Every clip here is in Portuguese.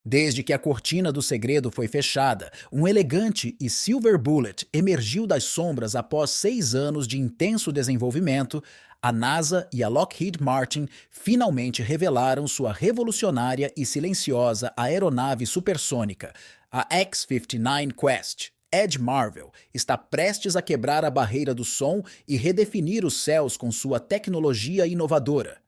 Desde que a cortina do segredo foi fechada, um elegante e Silver Bullet emergiu das sombras após 6 anos de intenso desenvolvimento. A NASA e a Lockheed Martin finalmente revelaram sua revolucionária e silenciosa aeronave supersônica, a X-59 Quest. Ed Marvel está prestes a quebrar a barreira do som e redefinir os céus com sua tecnologia inovadora.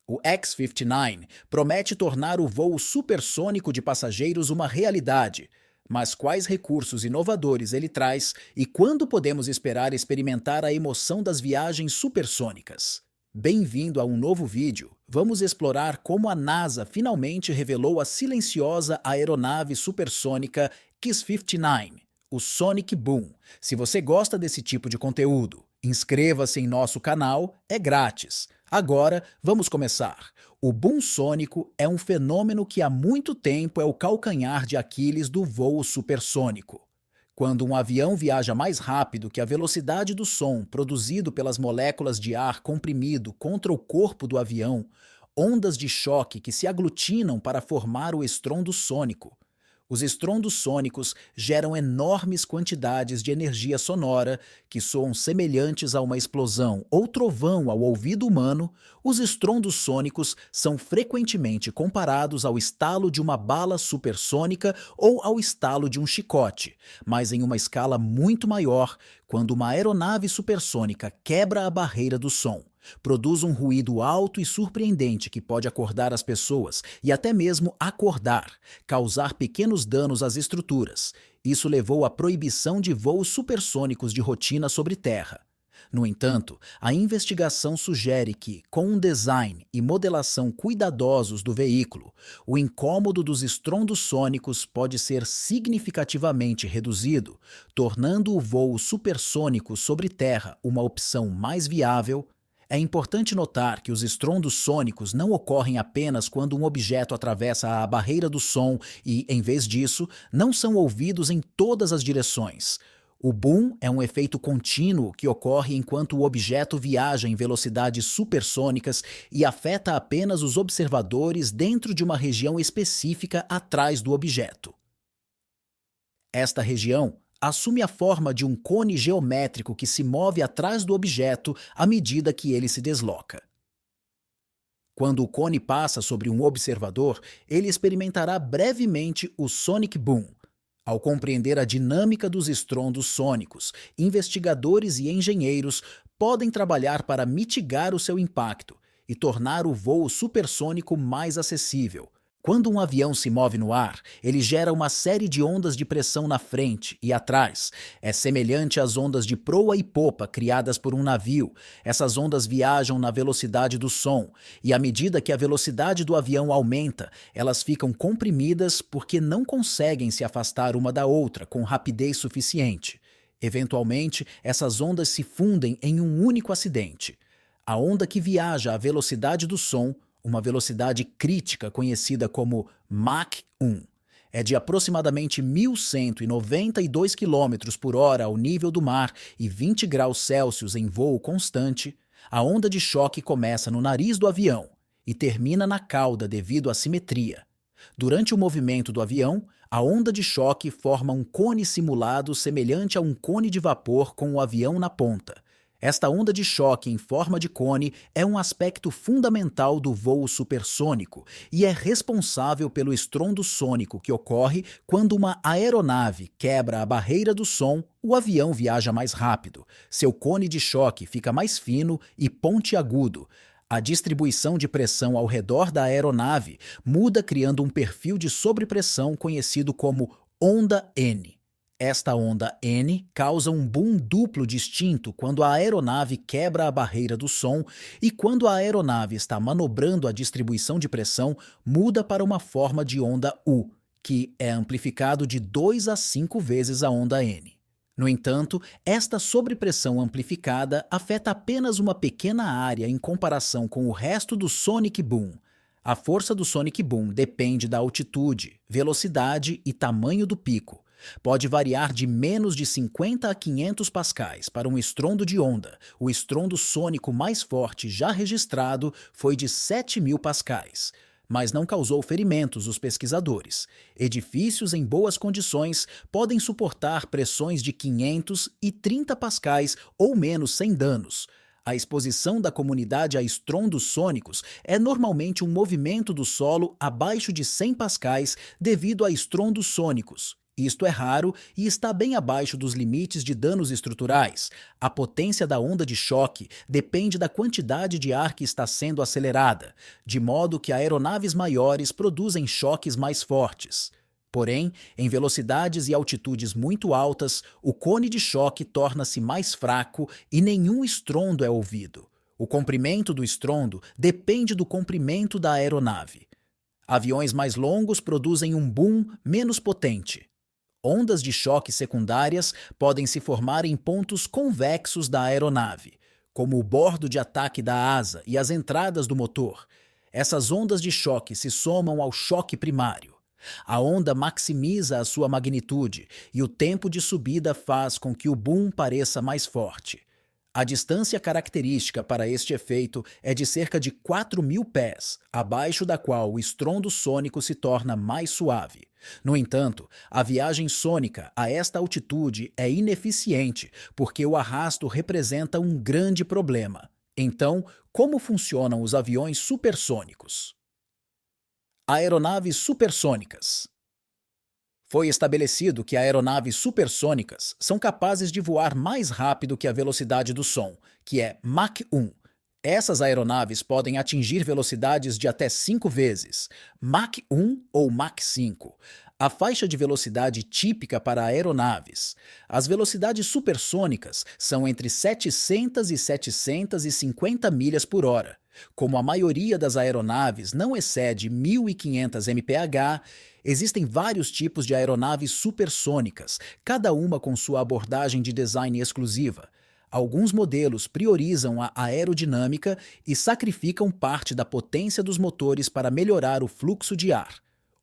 O X-59 promete tornar o voo supersônico de passageiros uma realidade. Mas quais recursos inovadores ele traz e quando podemos esperar experimentar a emoção das viagens supersônicas? Bem-vindo a um novo vídeo. Vamos explorar como a NASA finalmente revelou a silenciosa aeronave supersônica X-59, o Sonic Boom. Se você gosta desse tipo de conteúdo, inscreva-se em nosso canal, é grátis. Agora, vamos começar. O boom sônico é um fenômeno que há muito tempo é o calcanhar de Aquiles do voo supersônico. Quando um avião viaja mais rápido que a velocidade do som produzido pelas moléculas de ar comprimido contra o corpo do avião, ondas de choque que se aglutinam para formar o estrondo sônico. Os estrondos sônicos geram enormes quantidades de energia sonora que soam semelhantes a uma explosão ou trovão ao ouvido humano. Os estrondos sônicos são frequentemente comparados ao estalo de uma bala supersônica ou ao estalo de um chicote, mas em uma escala muito maior, quando uma aeronave supersônica quebra a barreira do som. Produz um ruído alto e surpreendente que pode acordar as pessoas e até mesmo acordar, causar pequenos danos às estruturas. Isso levou à proibição de voos supersônicos de rotina sobre terra. No entanto, a investigação sugere que, com um design e modelação cuidadosos do veículo, o incômodo dos estrondos sônicos pode ser significativamente reduzido, tornando o voo supersônico sobre terra uma opção mais viável. É importante notar que os estrondos sônicos não ocorrem apenas quando um objeto atravessa a barreira do som e, em vez disso, não são ouvidos em todas as direções. O boom é um efeito contínuo que ocorre enquanto o objeto viaja em velocidades supersônicas e afeta apenas os observadores dentro de uma região específica atrás do objeto. Esta região assume a forma de um cone geométrico que se move atrás do objeto à medida que ele se desloca. Quando o cone passa sobre um observador, ele experimentará brevemente o Sonic Boom. Ao compreender a dinâmica dos estrondos sônicos, investigadores e engenheiros podem trabalhar para mitigar o seu impacto e tornar o voo supersônico mais acessível. Quando um avião se move no ar, ele gera uma série de ondas de pressão na frente e atrás. É semelhante às ondas de proa e popa criadas por um navio. Essas ondas viajam na velocidade do som, e à medida que a velocidade do avião aumenta, elas ficam comprimidas porque não conseguem se afastar uma da outra com rapidez suficiente. Eventualmente, essas ondas se fundem em um único acidente. A onda que viaja à velocidade do som, uma velocidade crítica conhecida como Mach 1. É de aproximadamente 1.192 km por hora ao nível do mar e 20 graus Celsius em voo constante. A onda de choque começa no nariz do avião e termina na cauda devido à simetria. Durante o movimento do avião, a onda de choque forma um cone simulado semelhante a um cone de vapor com o avião na ponta. Esta onda de choque em forma de cone é um aspecto fundamental do voo supersônico e é responsável pelo estrondo sônico que ocorre quando uma aeronave quebra a barreira do som. O avião viaja mais rápido, seu cone de choque fica mais fino e pontiagudo. A distribuição de pressão ao redor da aeronave muda, criando um perfil de sobrepressão conhecido como onda N. Esta onda N causa um boom duplo distinto quando a aeronave quebra a barreira do som e quando a aeronave está manobrando a distribuição de pressão, muda para uma forma de onda U, que é amplificado de 2 a 5 vezes a onda N. No entanto, esta sobrepressão amplificada afeta apenas uma pequena área em comparação com o resto do Sonic Boom. A força do Sonic Boom depende da altitude, velocidade e tamanho do pico. Pode variar de menos de 50 a 500 pascais para um estrondo de onda. O estrondo sônico mais forte já registrado foi de 7.000 pascais. mas não causou ferimentos aos pesquisadores. Edifícios em boas condições podem suportar pressões de 530 pascais ou menos sem danos. A exposição da comunidade a estrondos sônicos é normalmente um movimento do solo abaixo de 100 pascais devido a estrondos sônicos. Isto é raro e está bem abaixo dos limites de danos estruturais. A potência da onda de choque depende da quantidade de ar que está sendo acelerada, de modo que aeronaves maiores produzem choques mais fortes. Porém, em velocidades e altitudes muito altas, o cone de choque torna-se mais fraco e nenhum estrondo é ouvido. O comprimento do estrondo depende do comprimento da aeronave. Aviões mais longos produzem um boom menos potente. Ondas de choque secundárias podem se formar em pontos convexos da aeronave, como o bordo de ataque da asa e as entradas do motor. Essas ondas de choque se somam ao choque primário. A onda maximiza a sua magnitude e o tempo de subida faz com que o boom pareça mais forte. A distância característica para este efeito é de cerca de 4.000 pés, abaixo da qual o estrondo sônico se torna mais suave. No entanto, a viagem sônica a esta altitude é ineficiente porque o arrasto representa um grande problema. Então, como funcionam os aviões supersônicos? Aeronaves supersônicas. Foi estabelecido que aeronaves supersônicas são capazes de voar mais rápido que a velocidade do som, que é Mach 1. Essas aeronaves podem atingir velocidades de até 5 vezes, Mach 1 ou Mach 5. A faixa de velocidade típica para aeronaves. As velocidades supersônicas são entre 700 e 750 milhas por hora. Como a maioria das aeronaves não excede 1.500 mph, existem vários tipos de aeronaves supersônicas, cada uma com sua abordagem de design exclusiva. Alguns modelos priorizam a aerodinâmica e sacrificam parte da potência dos motores para melhorar o fluxo de ar.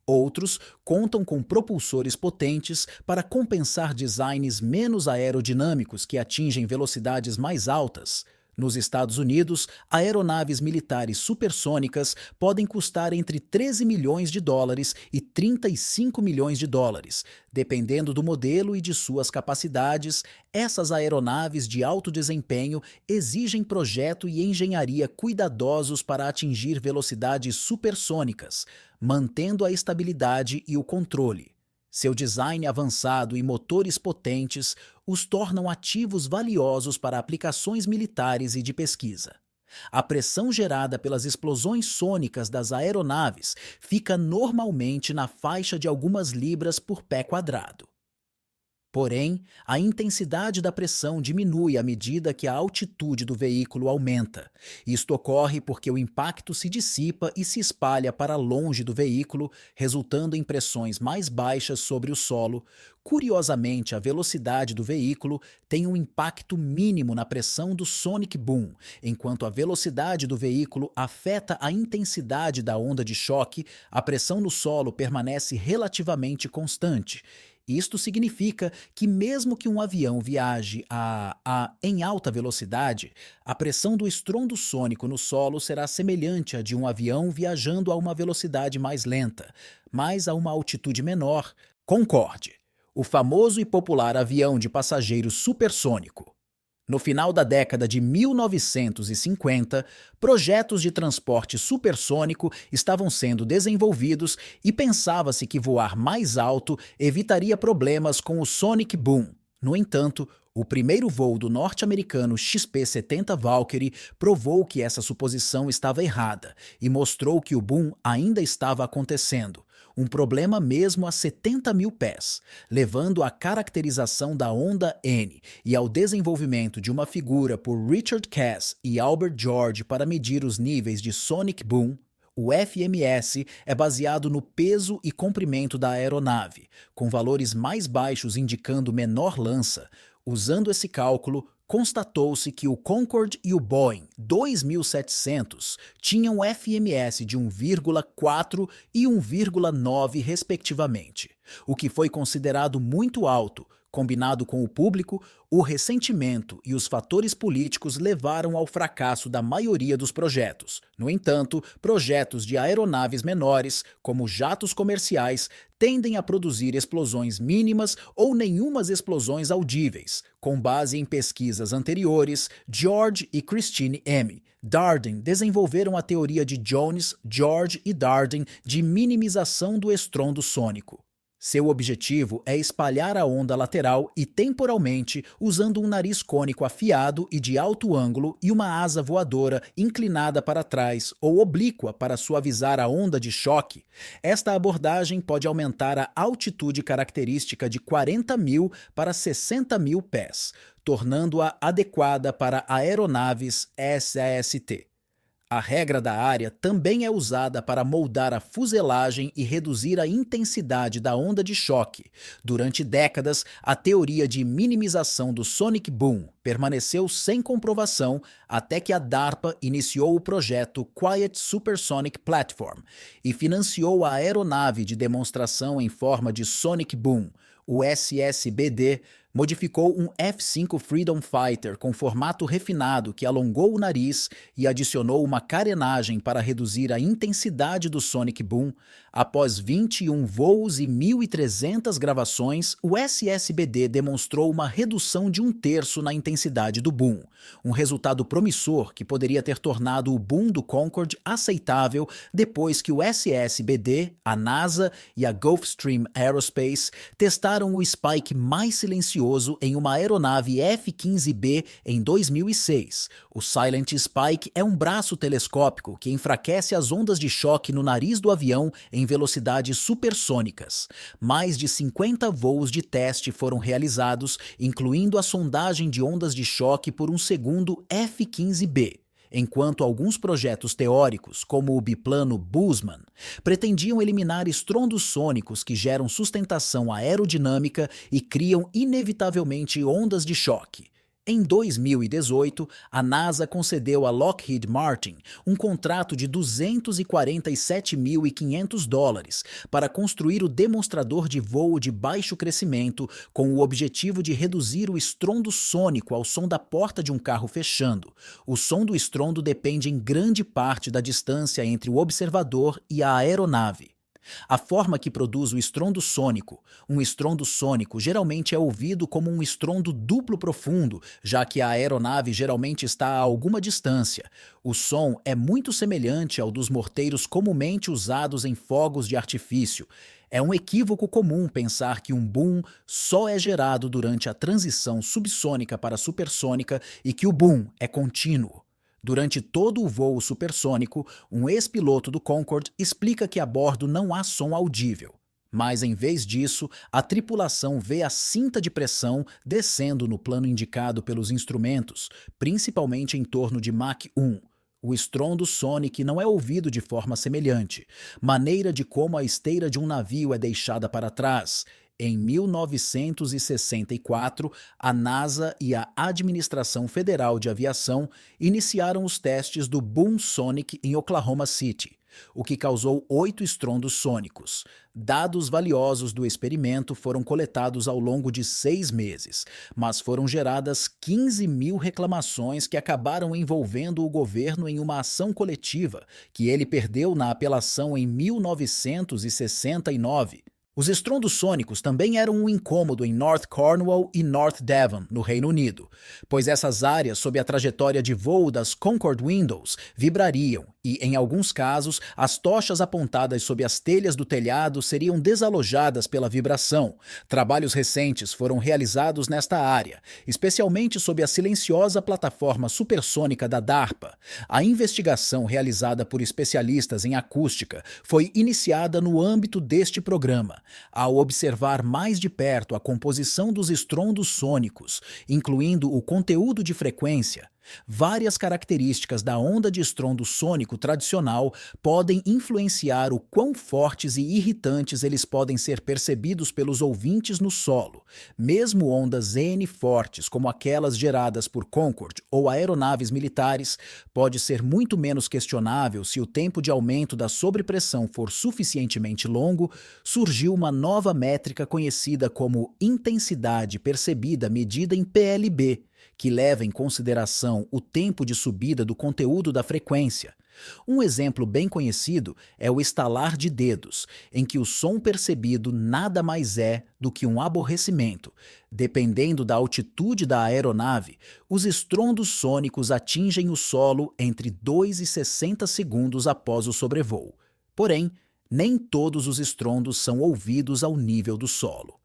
Outros contam com propulsores potentes para compensar designs menos aerodinâmicos que atingem velocidades mais altas. Nos Estados Unidos, aeronaves militares supersônicas podem custar entre 13 milhões de dólares e 35 milhões de dólares. Dependendo do modelo e de suas capacidades, essas aeronaves de alto desempenho exigem projeto e engenharia cuidadosos para atingir velocidades supersônicas, mantendo a estabilidade e o controle. Seu design avançado e motores potentes os tornam ativos valiosos para aplicações militares e de pesquisa. A pressão gerada pelas explosões sônicas das aeronaves fica normalmente na faixa de algumas libras por pé quadrado. Porém, a intensidade da pressão diminui à medida que a altitude do veículo aumenta. Isto ocorre porque o impacto se dissipa e se espalha para longe do veículo, resultando em pressões mais baixas sobre o solo. Curiosamente, a velocidade do veículo tem um impacto mínimo na pressão do sonic boom, enquanto a velocidade do veículo afeta a intensidade da onda de choque, a pressão no solo permanece relativamente constante. Isto significa que mesmo que um avião viaje em alta velocidade, a pressão do estrondo sônico no solo será semelhante à de um avião viajando a uma velocidade mais lenta, mas a uma altitude menor. Concorde, o famoso e popular avião de passageiros supersônico. No final da década de 1950, projetos de transporte supersônico estavam sendo desenvolvidos e pensava-se que voar mais alto evitaria problemas com o sonic boom. No entanto, o primeiro voo do norte-americano XP-70 Valkyrie provou que essa suposição estava errada e mostrou que o boom ainda estava acontecendo. Um problema mesmo a 70.000 pés, levando à caracterização da onda N e ao desenvolvimento de uma figura por Richard Cass e Albert George para medir os níveis de sonic boom. O FMS é baseado no peso e comprimento da aeronave, com valores mais baixos indicando menor lança. Usando esse cálculo, constatou-se que o Concorde e o Boeing 2700 tinham FMS de 1,4 e 1,9 respectivamente. o que foi considerado muito alto. Combinado com o público, o ressentimento e os fatores políticos levaram ao fracasso da maioria dos projetos. No entanto, projetos de aeronaves menores, como jatos comerciais, tendem a produzir explosões mínimas ou nenhumas explosões audíveis. Com base em pesquisas anteriores, George e Christine M. Darden desenvolveram a teoria de Jones, George e Darden de minimização do estrondo sônico. Seu objetivo é espalhar a onda lateral e temporalmente usando um nariz cônico afiado e de alto ângulo e uma asa voadora inclinada para trás ou oblíqua para suavizar a onda de choque. Esta abordagem pode aumentar a altitude característica de 40.000 para 60.000 pés, tornando-a adequada para aeronaves SAST. A regra da área também é usada para moldar a fuselagem e reduzir a intensidade da onda de choque. Durante décadas, a teoria de minimização do sonic boom permaneceu sem comprovação até que a DARPA iniciou o projeto Quiet Supersonic Platform e financiou a aeronave de demonstração em forma de sonic boom, o SSBD, modificou um F-5 Freedom Fighter com formato refinado que alongou o nariz e adicionou uma carenagem para reduzir a intensidade do sonic boom. Após 21 voos e 1.300 gravações, o SSBD demonstrou uma redução de 1/3 na intensidade do boom, um resultado promissor que poderia ter tornado o boom do Concorde aceitável depois que o SSBD, a NASA e a Gulfstream Aerospace testaram o Spike mais silencioso em uma aeronave F-15B em 2006. O Silent Spike é um braço telescópico que enfraquece as ondas de choque no nariz do avião em velocidades supersônicas. Mais de 50 voos de teste foram realizados, incluindo a sondagem de ondas de choque por um segundo F-15B. Enquanto alguns projetos teóricos, como o biplano Bussmann, pretendiam eliminar estrondos sônicos que geram sustentação aerodinâmica e criam inevitavelmente ondas de choque. Em 2018, a NASA concedeu a Lockheed Martin um contrato de $247.500 para construir o demonstrador de voo de baixo crescimento com o objetivo de reduzir o estrondo sônico ao som da porta de um carro fechando. O som do estrondo depende em grande parte da distância entre o observador e a aeronave. A forma que produz o estrondo sônico. Um estrondo sônico geralmente é ouvido como um estrondo duplo profundo, já que a aeronave geralmente está a alguma distância. O som é muito semelhante ao dos morteiros comumente usados em fogos de artifício. É um equívoco comum pensar que um boom só é gerado durante a transição subsônica para supersônica e que o boom é contínuo. Durante todo o voo supersônico, um ex-piloto do Concorde explica que a bordo não há som audível. Mas, em vez disso, a tripulação vê a cinta de pressão descendo no plano indicado pelos instrumentos, principalmente em torno de Mach 1. O estrondo sonic não é ouvido de forma semelhante, maneira de como a esteira de um navio é deixada para trás. Em 1964, a NASA e a Administração Federal de Aviação iniciaram os testes do Boom Sonic em Oklahoma City, o que causou 8 estrondos sônicos. Dados valiosos do experimento foram coletados ao longo de 6 meses, mas foram geradas 15.000 reclamações que acabaram envolvendo o governo em uma ação coletiva, que ele perdeu na apelação em 1969. Os estrondos sônicos também eram um incômodo em North Cornwall e North Devon, no Reino Unido, pois essas áreas sob a trajetória de voo das Concorde Windows vibrariam e, em alguns casos, as tochas apontadas sob as telhas do telhado seriam desalojadas pela vibração. Trabalhos recentes foram realizados nesta área, especialmente sob a silenciosa plataforma supersônica da DARPA. A investigação realizada por especialistas em acústica foi iniciada no âmbito deste programa. Ao observar mais de perto a composição dos estrondos sônicos, incluindo o conteúdo de frequência, Várias características da onda de estrondo sônico tradicional podem influenciar o quão fortes e irritantes eles podem ser percebidos pelos ouvintes no solo. Mesmo ondas N fortes, como aquelas geradas por Concorde ou aeronaves militares, pode ser muito menos questionável se o tempo de aumento da sobrepressão for suficientemente longo. Surgiu uma nova métrica conhecida como intensidade percebida medida em PLB, que leva em consideração o tempo de subida do conteúdo da frequência. Um exemplo bem conhecido é o estalar de dedos, em que o som percebido nada mais é do que um aborrecimento. Dependendo da altitude da aeronave, os estrondos sônicos atingem o solo entre 2 e 60 segundos após o sobrevoo. Porém, nem todos os estrondos são ouvidos ao nível do solo.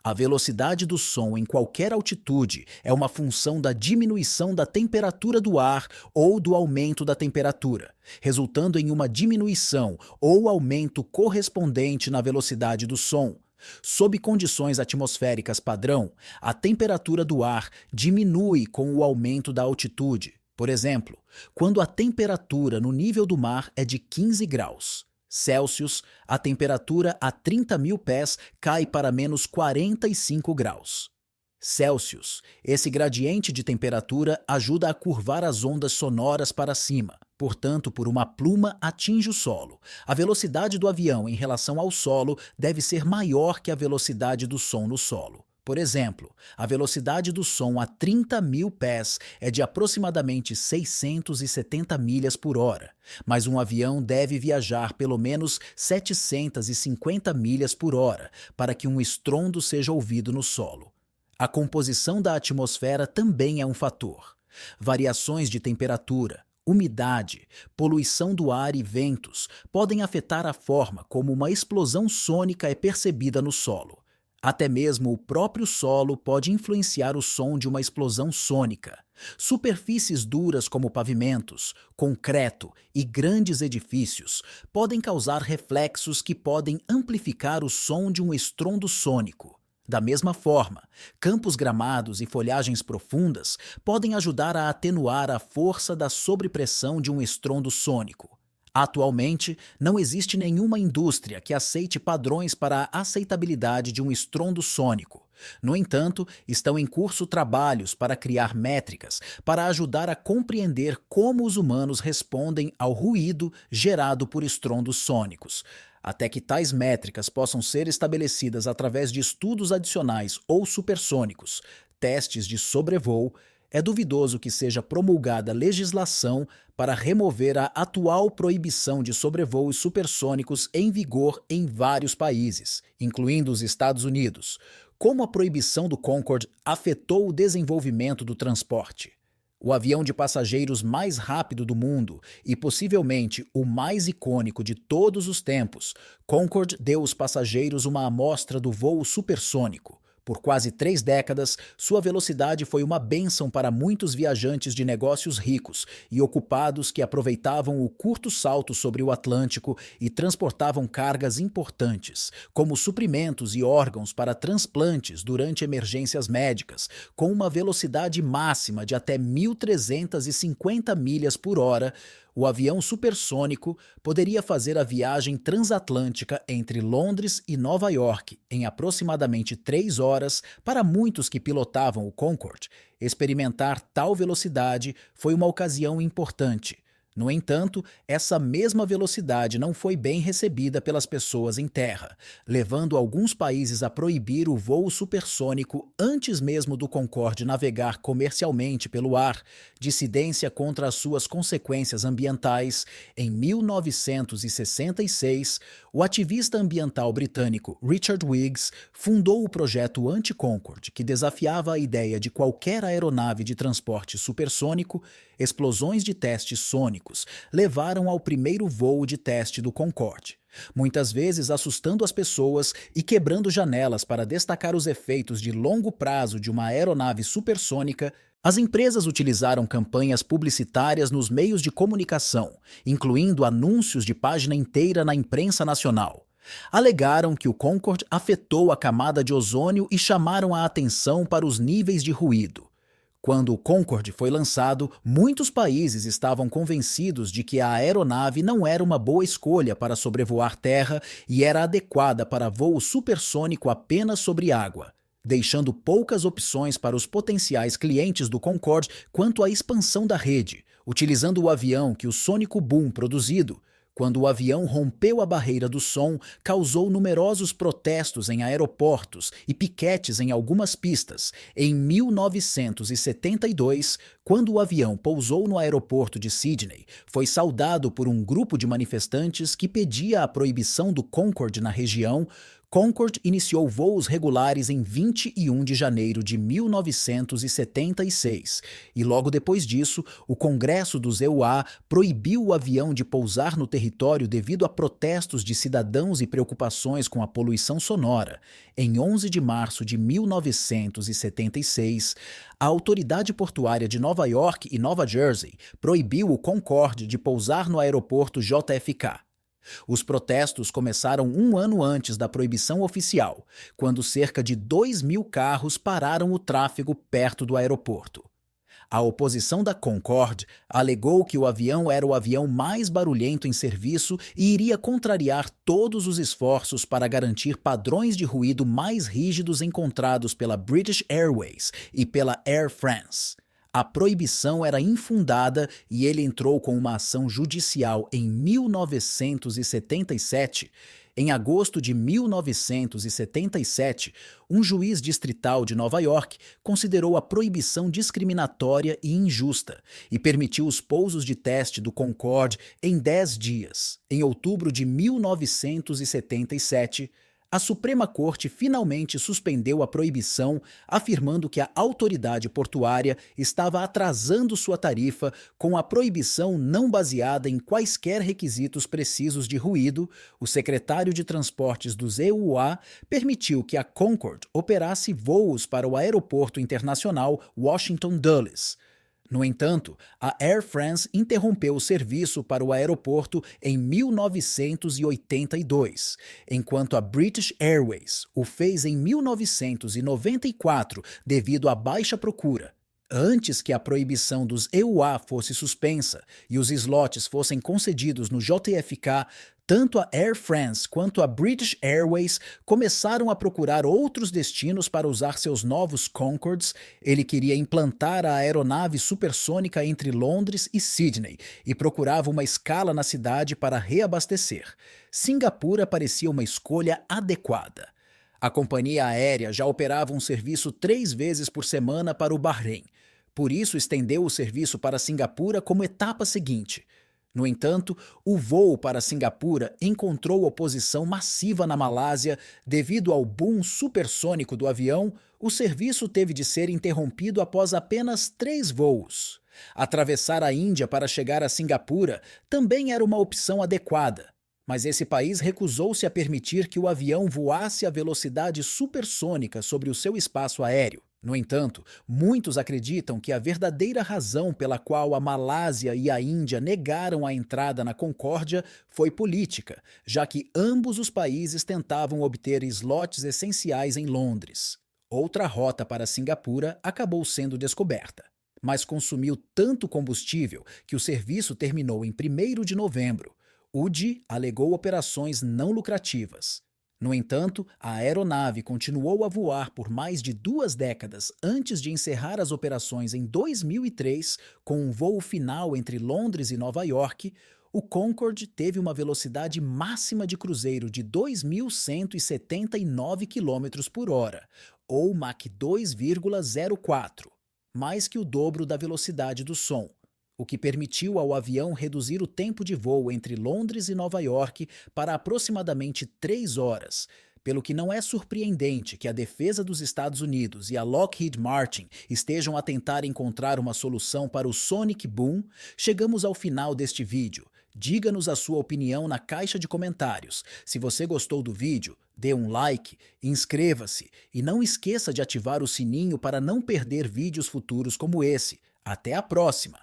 A velocidade do som em qualquer altitude é uma função da diminuição da temperatura do ar ou do aumento da temperatura, resultando em uma diminuição ou aumento correspondente na velocidade do som. Sob condições atmosféricas padrão, a temperatura do ar diminui com o aumento da altitude. Por exemplo, quando a temperatura no nível do mar é de 15 graus Celsius, a temperatura a 30.000 pés cai para menos 45 graus Celsius. Esse gradiente de temperatura ajuda a curvar as ondas sonoras para cima. Portanto, por uma pluma atinge o solo. A velocidade do avião em relação ao solo deve ser maior que a velocidade do som no solo. Por exemplo, a velocidade do som a 30.000 pés é de aproximadamente 670 milhas por hora, mas um avião deve viajar pelo menos 750 milhas por hora para que um estrondo seja ouvido no solo. A composição da atmosfera também é um fator. Variações de temperatura, umidade, poluição do ar e ventos podem afetar a forma como uma explosão sônica é percebida no solo. Até mesmo o próprio solo pode influenciar o som de uma explosão sônica. Superfícies duras como pavimentos, concreto e grandes edifícios podem causar reflexos que podem amplificar o som de um estrondo sônico. Da mesma forma, campos gramados e folhagens profundas podem ajudar a atenuar a força da sobrepressão de um estrondo sônico. Atualmente, não existe nenhuma indústria que aceite padrões para a aceitabilidade de um estrondo sônico. No entanto, estão em curso trabalhos para criar métricas para ajudar a compreender como os humanos respondem ao ruído gerado por estrondos sônicos. Até que tais métricas possam ser estabelecidas através de estudos adicionais ou supersônicos, testes de sobrevoo, é duvidoso que seja promulgada legislação para remover a atual proibição de sobrevoos supersônicos em vigor em vários países, incluindo os Estados Unidos. Como a proibição do Concorde afetou o desenvolvimento do transporte? O avião de passageiros mais rápido do mundo e possivelmente o mais icônico de todos os tempos, Concorde deu aos passageiros uma amostra do voo supersônico. Por quase 3 décadas, sua velocidade foi uma bênção para muitos viajantes de negócios ricos e ocupados que aproveitavam o curto salto sobre o Atlântico e transportavam cargas importantes, como suprimentos e órgãos para transplantes durante emergências médicas, com uma velocidade máxima de até 1.350 milhas por hora. O avião supersônico poderia fazer a viagem transatlântica entre Londres e Nova York em aproximadamente 3 horas. Para muitos que pilotavam o Concorde, experimentar tal velocidade foi uma ocasião importante. No entanto, essa mesma velocidade não foi bem recebida pelas pessoas em terra, levando alguns países a proibir o voo supersônico antes mesmo do Concorde navegar comercialmente pelo ar, dissidência contra as suas consequências ambientais. Em 1966, o ativista ambiental britânico Richard Wiggs fundou o projeto Anti-Concorde, que desafiava a ideia de qualquer aeronave de transporte supersônico. Explosões de testes sônicos levaram ao primeiro voo de teste do Concorde, muitas vezes assustando as pessoas e quebrando janelas para destacar os efeitos de longo prazo de uma aeronave supersônica. As empresas utilizaram campanhas publicitárias nos meios de comunicação, incluindo anúncios de página inteira na imprensa nacional. Alegaram que o Concorde afetou a camada de ozônio e chamaram a atenção para os níveis de ruído. Quando o Concorde foi lançado, muitos países estavam convencidos de que a aeronave não era uma boa escolha para sobrevoar terra e era adequada para voo supersônico apenas sobre água, deixando poucas opções para os potenciais clientes do Concorde quanto à expansão da rede, utilizando o avião que o sônico boom produzido. Quando o avião rompeu a barreira do som, causou numerosos protestos em aeroportos e piquetes em algumas pistas. Em 1972, quando o avião pousou no aeroporto de Sydney, foi saudado por um grupo de manifestantes que pedia a proibição do Concorde na região. Concorde iniciou voos regulares em 21 de janeiro de 1976 e logo depois disso, o Congresso dos EUA proibiu o avião de pousar no território devido a protestos de cidadãos e preocupações com a poluição sonora. Em 11 de março de 1976, a Autoridade Portuária de Nova York e Nova Jersey proibiu o Concorde de pousar no aeroporto JFK. Os protestos começaram um ano antes da proibição oficial, quando cerca de 2.000 carros pararam o tráfego perto do aeroporto. A oposição da Concorde alegou que o avião era o avião mais barulhento em serviço e iria contrariar todos os esforços para garantir padrões de ruído mais rígidos encontrados pela British Airways e pela Air France. A proibição era infundada e ele entrou com uma ação judicial em 1977. Em agosto de 1977, um juiz distrital de Nova York considerou a proibição discriminatória e injusta e permitiu os pousos de teste do Concorde em 10 dias. Em outubro de 1977, a Suprema Corte finalmente suspendeu a proibição, afirmando que a autoridade portuária estava atrasando sua tarifa com a proibição não baseada em quaisquer requisitos precisos de ruído. O secretário de Transportes dos EUA permitiu que a Concorde operasse voos para o Aeroporto Internacional Washington Dulles. No entanto, a Air France interrompeu o serviço para o aeroporto em 1982, enquanto a British Airways o fez em 1994 devido à baixa procura. Antes que a proibição dos EUA fosse suspensa e os slots fossem concedidos no JFK, tanto a Air France quanto a British Airways começaram a procurar outros destinos para usar seus novos Concordes. Ele queria implantar a aeronave supersônica entre Londres e Sydney e procurava uma escala na cidade para reabastecer. Singapura parecia uma escolha adequada. A companhia aérea já operava um serviço 3 vezes por semana para o Bahrein. Por isso, estendeu o serviço para Singapura como etapa seguinte. No entanto, o voo para Singapura encontrou oposição massiva na Malásia devido ao boom supersônico do avião. O serviço teve de ser interrompido após apenas 3 voos. Atravessar a Índia para chegar a Singapura também era uma opção adequada, mas esse país recusou-se a permitir que o avião voasse a velocidade supersônica sobre o seu espaço aéreo. No entanto, muitos acreditam que a verdadeira razão pela qual a Malásia e a Índia negaram a entrada na Concórdia foi política, já que ambos os países tentavam obter slots essenciais em Londres. Outra rota para Singapura acabou sendo descoberta, mas consumiu tanto combustível que o serviço terminou em 1º de novembro. UDI alegou operações não lucrativas. No entanto, a aeronave continuou a voar por mais de 2 décadas antes de encerrar as operações em 2003, com um voo final entre Londres e Nova York. O Concorde teve uma velocidade máxima de cruzeiro de 2.179 km por hora, ou Mach 2,04, mais que o dobro da velocidade do som, o que permitiu ao avião reduzir o tempo de voo entre Londres e Nova York para aproximadamente 3 horas, pelo que não é surpreendente que a defesa dos Estados Unidos e a Lockheed Martin estejam a tentar encontrar uma solução para o Sonic Boom. Chegamos ao final deste vídeo. Diga-nos a sua opinião na caixa de comentários. Se você gostou do vídeo, dê um like, inscreva-se e não esqueça de ativar o sininho para não perder vídeos futuros como esse. Até a próxima!